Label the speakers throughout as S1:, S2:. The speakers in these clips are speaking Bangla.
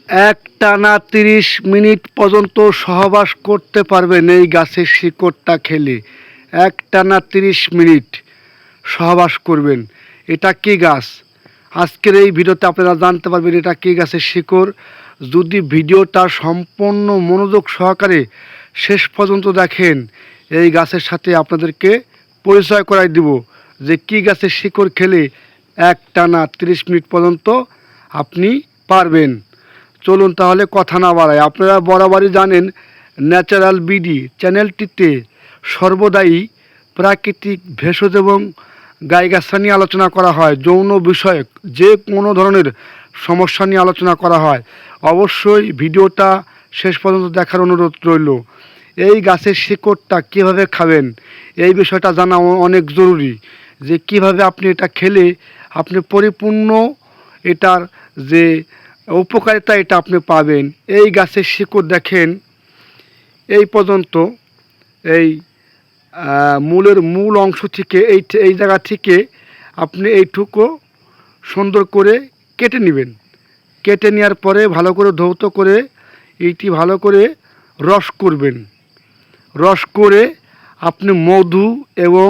S1: একটানা 30 মিনিট পর্যন্ত সহবাস করতে পারবেন এই গাছের শিকড়টা খেলে। একটানা 30 মিনিট সহবাস করবেন। এটা কী গাছ? আজকের এই ভিডিওতে আপনারা জানতে পারবেন এটা কী গাছের শিকড়। যদি ভিডিওটা সম্পূর্ণ মনোযোগ সহকারে শেষ পর্যন্ত দেখেন, এই গাছের সাথে আপনাদেরকে পরিচয় করাই দিব যে কী গাছের শিকড় খেলে একটানা 30 মিনিট পর্যন্ত আপনি পারবেন। চলুন তাহলে কথা না বাড়াই। আপনারা বরাবরই জানেন ন্যাচারাল বিডি চ্যানেলটিতে সর্বদাই প্রাকৃতিক ভেষজ এবং গাইগাছা নিয়ে আলোচনা করা হয়। যৌন বিষয়ক যে কোনো ধরনের সমস্যা নিয়ে আলোচনা করা হয়। অবশ্যই ভিডিওটা শেষ পর্যন্ত দেখার অনুরোধ রইল। এই গাছের শিকড়টা কীভাবে খাবেন এই বিষয়টা জানা অনেক জরুরি, যে কিভাবে আপনি এটা খেলে আপনি পরিপূর্ণ এটার যে উপকারিতা এটা আপনি পাবেন। এই গাছের শিকড় দেখেন এই পর্যন্ত এই মূলের মূল অংশ থেকে এই জায়গা থেকে আপনি এইটুকু সুন্দর করে কেটে নেবেন। কেটে নেওয়ার পরে ভালো করে ধৌত করে এইটি ভালো করে রস করবেন। রস করে আপনি মধু এবং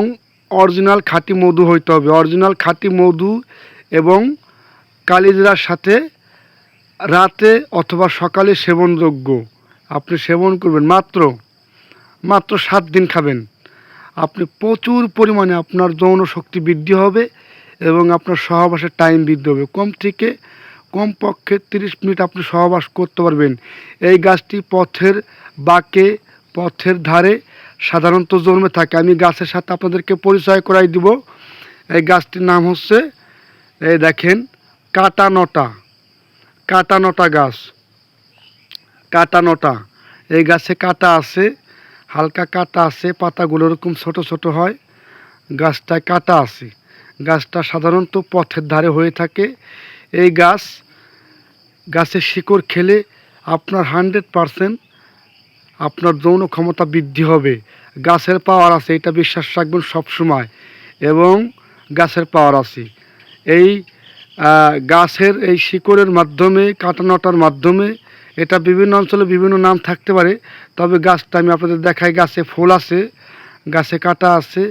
S1: অরিজিনাল খাঁটি মধু হইতে হবে। অরিজিনাল খাঁটি মধু এবং কালিজিরার সাথে রাতে অথবা সকালে সেবনযোগ্য আপনি সেবন করবেন। মাত্র 7 দিন খাবেন। আপনি প্রচুর পরিমাণে আপনার যৌন শক্তি বৃদ্ধি হবে এবং আপনার সহবাসের টাইম বৃদ্ধি হবে। কমপক্ষে 30 মিনিট আপনি সহবাস করতে পারবেন। এই গাছটি পথের বাঁকে পথের ধারে সাধারণত জন্মে থাকে। আমি গাছের সাথে আপনাদেরকে পরিচয় করাই দিব। এই গাছটির নাম হচ্ছে এই দেখেন কাটানটা গাছ। কাটানটা এই গাছে কাটা আছে, হালকা কাটা আছে, পাতাগুলো এরকম ছোট ছোট হয়। গাছটায় কাটা আছে। গাছটা সাধারণত পথের ধারে হয়ে থাকে। এই গাছের শিকড় খেলে আপনার 100% আপনার যৌন ক্ষমতা বৃদ্ধি হবে। গাছের পাওয়ার আছে, এটা বিশ্বাস রাখবেন সবসময়। এবং গাছের পাওয়ার আছে। এই গাছের এই শিকড়ের মাধ্যমে, কাটানোটার মাধ্যমে, এটা বিভিন্ন অঞ্চলে বিভিন্ন নাম থাকতে পারে, তবে গাছটা আমি আপনাদের দেখাই। গাছে ফুল আছে, গাছে কাটা আছে,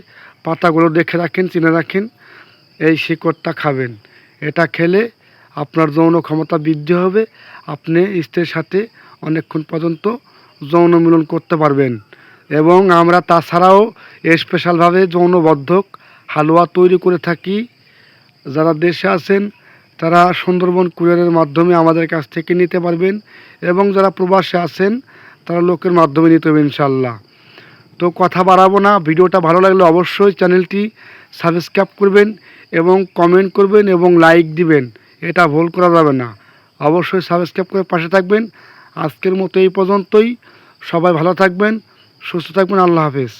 S1: পাতাগুলো দেখে রাখেন, চিনে রাখেন। এই শিকড়টা খাবেন। এটা খেলে আপনার যৌন ক্ষমতা বৃদ্ধি হবে। আপনি স্ত্রীর সাথে অনেকক্ষণ পর্যন্ত যৌন মিলন করতে পারবেন। এবং আমরা তাছাড়াও স্পেশালভাবে যৌনবর্ধক হালুয়া তৈরি করে থাকি। যারা দেশে আছেন তারা সুন্দরবন কুরিয়ারের মাধ্যমে আমাদের কাছ থেকে নিতে পারবেন, এবং যারা প্রবাসে আছেন তারা লোকের মাধ্যমে নিতে হবে ইনশাল্লাহ। তো কথা বাড়াবো না। ভিডিওটা ভালো লাগলে অবশ্যই চ্যানেলটি সাবস্ক্রাইব করবেন এবং কমেন্ট করবেন এবং লাইক দিবেন, এটা ভুল করা যাবে না। অবশ্যই সাবস্ক্রাইব করে পাশে থাকবেন। আজকের মতো এই পর্যন্তই। সবাই ভালো থাকবেন, সুস্থ থাকবেন। আল্লাহ হাফেজ।